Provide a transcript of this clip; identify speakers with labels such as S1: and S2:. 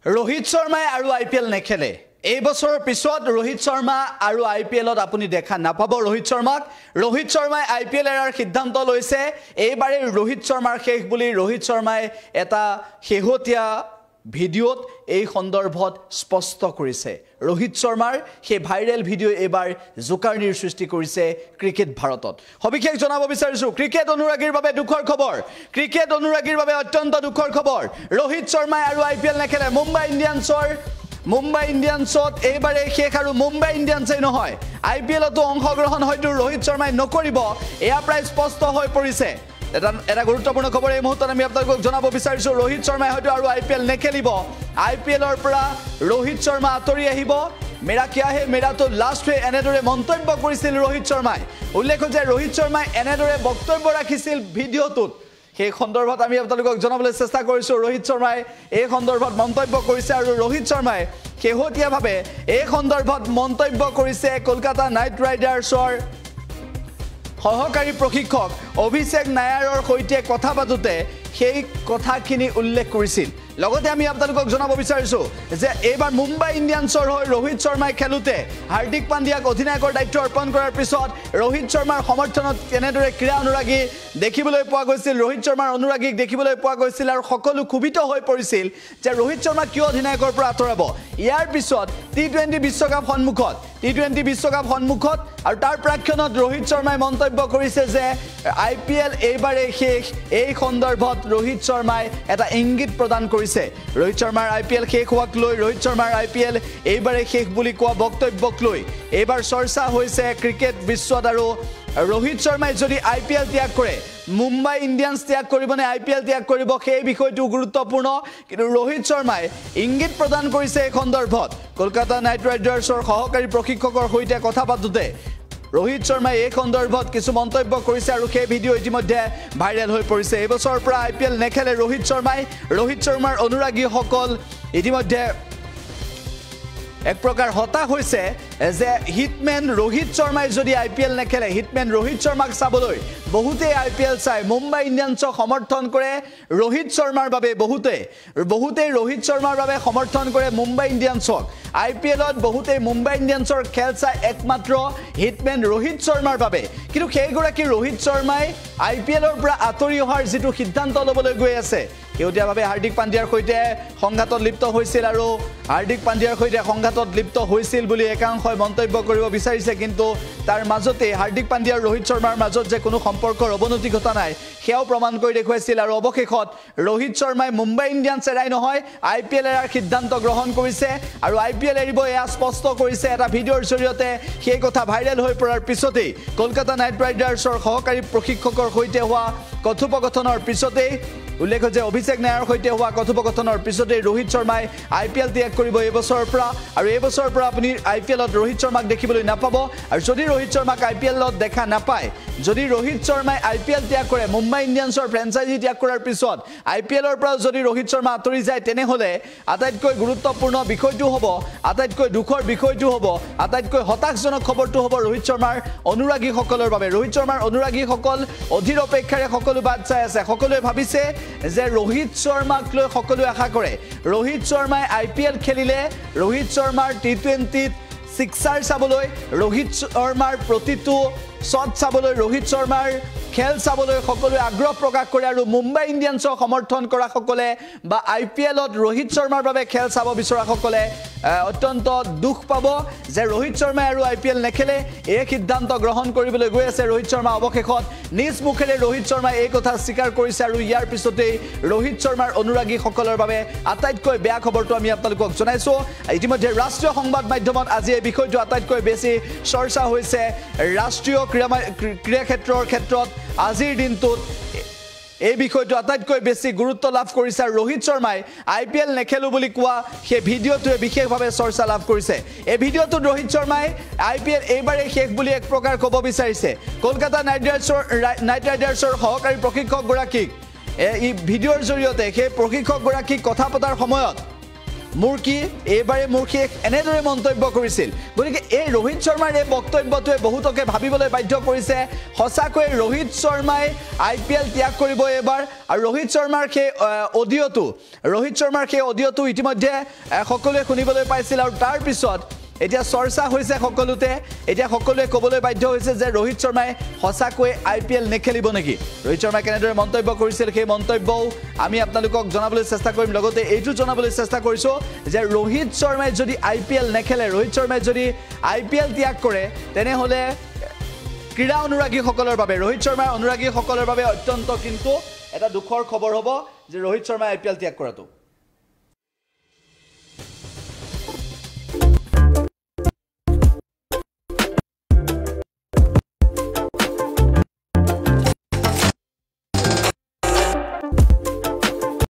S1: रोहित शर्मा और आईपीएल नेखेले এই বছৰৰ পিছত रोहित शर्मा আৰু আইপিএলত আপুনি দেখা নাপাব रोहित শৰ্মাই আইপিএল এৰাৰ সিদ্ধান্ত লৈছে এইবাৰে रोहित শৰ্মাৰ শেষ বুলি रोहित শৰ্মাই এটা হেহতিয়া ভিডিঅ'ত এই সন্দৰ্ভত স্পষ্ট কৰিছে रोहित শৰ্মাৰ সেই ভাইৰেল ভিডিঅ' এবাৰ জোকাৰনিৰ সৃষ্টি কৰিছে ক্ৰিকেট ভাৰতত সবিশেষ জনাব বিচাৰিছো ক্ৰিকেট অনুৰাগীৰ বাবে দুখৰ অত্যন্ত দুখৰ খবৰ रोहित শৰ্মা আৰু আইপিএল নেখেলে মুম্বাই ইণ্ডিয়ানছত এইবাৰে শেষ আৰু মুম্বাই ইণ্ডিয়ানছই নহয় আইপিএলতো অংশগ্ৰহণ হয়তো रोहित শৰ্মাই নকৰিব এয়া প্ৰায় স্পষ্ট হৈ পৰিছে এটা গুৰুত্বপূৰ্ণ খবৰ এই মুহূৰ্তত আমি আপোনালোকক জনাব বিচাৰিছো रोहित শৰ্মাই হয়তো আৰু আইপিএল নেখেলিব আইপিএলৰ পৰা रोहित শৰ্মা আঁতৰি আহিব মেৰা কিয়া হে মেৰা তো লাষ্ট হে এনেদৰে মন্তব্য কৰিছিল रोहित শৰ্মাই উল্লেখ যে रोहित শৰ্মাই এনেদৰে বক্তব্য ৰাখিছিল ভিডিঅ'টোত সেই সন্দৰ্ভত আমি আপোনালোকক জনাবলৈ চেষ্টা কৰিছো रोहित শৰ্মাই এই সন্দৰ্ভত মন্তব্য কৰিছে আৰু रोहित শৰ্মাই শেহতীয়াভাৱে এই সন্দৰ্ভত মন্তব্য কৰিছে কলকাতা নাইট ৰাইডাৰ্ছৰ সহকাৰী প্ৰশিক্ষক অভিষেক নায়াৰৰ সৈতে কথা পাতোতে সেই কথাখিনি উল্লেখ কৰিছিল লগতে আমি আপোনালোকক জনাব বিচাৰিছো যে এইবাৰ মুম্বাই ইণ্ডিয়ানছৰ হৈ रोहित শৰ্মাই খেলুতে হাৰ্দিক পাণ্ডিয়াক অধিনায়কৰ দায়িত্ব অৰ্পণ কৰাৰ পিছত रोहित শৰ্মাৰ সমৰ্থনত কেনেদৰে ক্ৰীড়া অনুৰাগী দেখিবলৈ পোৱা গৈছিল रोहित শৰ্মাৰ অনুৰাগীক দেখিবলৈ পোৱা গৈছিল আৰু সকলো ক্ষুভিত হৈ পৰিছিল যে रोहित শৰ্মা কিয় অধিনায়কৰ পৰা আঁতৰাব ইয়াৰ পিছত টি20 বিশ্বকাপ সন্মুখত আৰু তাৰ প্ৰাক্ষণত रोहित শৰ্মাই মন্তব্য কৰিছে যে আইপিএল এইবাৰে শেষ এই সন্দৰ্ভত रोहित শৰ্মাই এটা ইংগিত প্ৰদান কৰিছে रोहित শৰ্মাৰ আইপিএল শেষ হোৱাক লৈ रोहित শৰ্মাৰ আইপিএল এইবাৰে শেষ বুলি কোৱা বক্তব্যক লৈ এইবাৰ চৰ্চা হৈছে ক্ৰিকেট বিশ্বত আৰু रोहित শৰ্মাই যদি আইপিএল ত্যাগ কৰে মুম্বাই ইণ্ডিয়ানছ ত্যাগ কৰিব নে আইপিএল ত্যাগ কৰিব সেই বিষয়টো গুৰুত্বপূৰ্ণ কিন্তু रोहित শৰ্মাই ইংগিত প্ৰদান কৰিছে এই সন্দৰ্ভত কলকাতা নাইট ৰাইডাৰ্ছৰ সহকাৰী প্ৰশিক্ষকৰ সৈতে কথা পাতোতে रोहित শৰ্মাই এই সন্দৰ্ভত কিছু মন্তব্য কৰিছে আৰু সেই ভিডিঅ' ইতিমধ্যে ভাইৰেল হৈ পৰিছে এই বছৰৰ পৰা আইপিএল নেখেলে रोहित শৰ্মাৰ অনুৰাগীসকল ইতিমধ্যে এক প্ৰকাৰ হতাশ হৈছে যে হিটমেন रोहित শৰ্মাই যদি আইপিএল নেখেলে হিটমেন रोहित শৰ্মাক চাবলৈ বহুতে আইপিএল চাই মুম্বাই ইণ্ডিয়ানছক সমৰ্থন কৰে रोहित শৰ্মাৰ বাবে বহুতে रोहित শৰ্মাৰ বাবে সমৰ্থন কৰে মুম্বাই ইণ্ডিয়ানছক আইপিএলত বহুতে মুম্বাই ইণ্ডিয়ানছৰ খেল চাই একমাত্ৰ হিটমেন रोहित শৰ্মাৰ বাবে কিন্তু সেইগৰাকী रोहित শৰ্মাই আইপিএলৰ পৰা আঁতৰি অহাৰ যেটো সিদ্ধান্ত ল'বলৈ গৈ আছে কেউতিয়াভাৱে হাৰ্দিক পাণ্ডিয়াৰ সৈতে সংঘাতত লিপ্ত হৈছিল আৰু হাৰ্দিক পাণ্ডিয়াৰ সৈতে সংঘাতত লিপ্ত হৈছিল বুলি একাংশই মন্তব্য কৰিব বিচাৰিছে কিন্তু তাৰ মাজতে হাৰ্দিক পাণ্ডিয়াৰ रोहित শৰ্মাৰ মাজত যে কোনো সম্পৰ্কৰ অৱনতি ঘটা নাই সেয়াও প্ৰমাণ কৰি দেখুৱাইছিল আৰু অৱশেষত रोहित শৰ্মাই মুম্বাই ইণ্ডিয়ানছ এৰাই নহয় আইপিএল এৰাৰ সিদ্ধান্ত গ্ৰহণ কৰিছে আৰু আইপিএল এৰিব এয়া স্পষ্ট কৰিছে এটা ভিডিঅ'ৰ জৰিয়তে সেই কথা ভাইৰেল হৈ পৰাৰ পিছতেই কলকাতা নাইট ৰাইডাৰ্ছৰ সহকাৰী প্ৰশিক্ষকৰ সৈতে হোৱা কথোপকথনৰ পিছতেই উল্লেখ যে অভিষেক নায়াৰৰ সৈতে হোৱা কথোপকথনৰ পিছতে रोहित শৰ্মাই আইপিএল ত্যাগ কৰিব এই বছৰৰ পৰা আৰু এই বছৰৰ পৰা আপুনি আইপিএলত रोहित শৰ্মাক দেখিবলৈ নাপাব আৰু যদি रोहित শৰ্মাক আইপিএলত দেখা নাপায় যদি रोहित শৰ্মাই আইপিএল ত্যাগ কৰে মুম্বাই ইণ্ডিয়ানছৰ ফ্ৰেঞ্চাইজি ত্যাগ কৰাৰ পিছত আইপিএলৰ পৰা যদি रोहित শৰ্মা আঁতৰি যায় তেনেহলে আটাইতকৈ গুৰুত্বপূৰ্ণ বিষয়টো হ'ব আটাইতকৈ দুখৰ বিষয়টো হ'ব আটাইতকৈ হতাশজনক খবৰটো হ'ব रोहित শৰ্মাৰ অনুৰাগীসকলৰ বাবে रोहित শৰ্মাৰ অনুৰাগীসকল অধীৰ অপেক্ষাৰে সকলো বাট চাই আছে সকলোৱে ভাবিছে যে रोहित শৰ্মাক লৈ সকলোৱে আশা কৰে रोहित শৰ্মাই আইপিএল খেলিলে रोहित শৰ্মাৰ টি20 সিক্সাৰ চাবলৈ रोहित শৰ্মাৰ প্ৰতিটো শট চাবলৈ रोहित শৰ্মাৰ খেল চাবলৈ সকলোৱে আগ্ৰহ প্ৰকাশ কৰে আৰু মুম্বাই ইণ্ডিয়ানছক সমৰ্থন কৰা সকলে বা আইপিএলত रोहित শৰ্মাৰ বাবে খেল চাব বিচৰা সকলে অত্যন্ত দুখ পাব যে रोहित শৰ্মাই আৰু আইপিএল নেখেলে এই সিদ্ধান্ত গ্ৰহণ কৰিবলৈ গৈ আছে रोहित শৰ্মা অৱশেষত নিজ মুখেৰে रोहित শৰ্মাই এই কথা স্বীকাৰ কৰিছে আৰু ইয়াৰ পিছতেই रोहित শৰ্মাৰ অনুৰাগীসকলৰ বাবে আটাইতকৈ বেয়া খবৰটো আমি আপোনালোকক জনাইছো ইতিমধ্যে ৰাষ্ট্ৰীয় সংবাদ মাধ্যমত আজি এই বিষয়টো আটাইতকৈ বেছি চৰ্চা হৈছে ৰাষ্ট্ৰীয় ক্ৰীড়া ক্ষেত্ৰত আজিৰ দিনটোত এই বিষয়টো আটাইতকৈ বেছি গুৰুত্ব লাভ কৰিছে আৰু रोहित শৰ্মাই আইপিএল নেখেলো বুলি কোৱা সেই ভিডিঅ'টোৱে বিশেষভাৱে চৰ্চা লাভ কৰিছে এই ভিডিঅ'টোত रोहित শৰ্মাই আইপিএল এইবাৰে শেষ বুলি এক প্ৰকাৰ ক'ব বিচাৰিছে কলকাতা নাইট ৰাইডাৰ্ছৰ সহকাৰী প্ৰশিক্ষকগৰাকীক এই ভিডিঅ'ৰ জৰিয়তে সেই প্ৰশিক্ষকগৰাকীক কথা পতাৰ সময়ত মোৰ কি এইবাৰে মোৰ কি এনেদৰে মন্তব্য কৰিছিল গতিকে এই ৰোহিত শৰ্মাৰ এই বক্তব্যটোৱে বহুতকে ভাবিবলৈ বাধ্য কৰিছে সঁচাকৈ ৰোহিত শৰ্মাই IPL ত্যাগ কৰিব এবাৰ আৰু ৰোহিত শৰ্মাৰ সেই অডিঅ'টো ইতিমধ্যে সকলোৱে শুনিবলৈ পাইছিল আৰু তাৰ পিছত এতিয়া চৰ্চা হৈছে সকলোতে এতিয়া সকলোৱে ক'বলৈ বাধ্য হৈছে যে ৰোহিত শৰ্মাই সঁচাকৈ IPL নেখেলিব নেকি ৰোহিত শৰ্মাই কেনেদৰে মন্তব্য কৰিছিল সেই মন্তব্যও আমি আপোনালোকক জনাবলৈ চেষ্টা কৰিম লগতে এইটো জনাবলৈ চেষ্টা কৰিছো যে ৰোহিত শৰ্মাই যদি IPL নেখেলে ৰোহিত শৰ্মাই যদি IPL ত্যাগ কৰে তেনেহ'লে ক্ৰীড়া অনুৰাগীসকলৰ বাবে ৰোহিত শৰ্মাৰ অনুৰাগীসকলৰ বাবে অত্যন্ত কিন্তু এটা দুখৰ খবৰ হ'ব যে ৰোহিত শৰ্মাই IPL ত্যাগ কৰাটো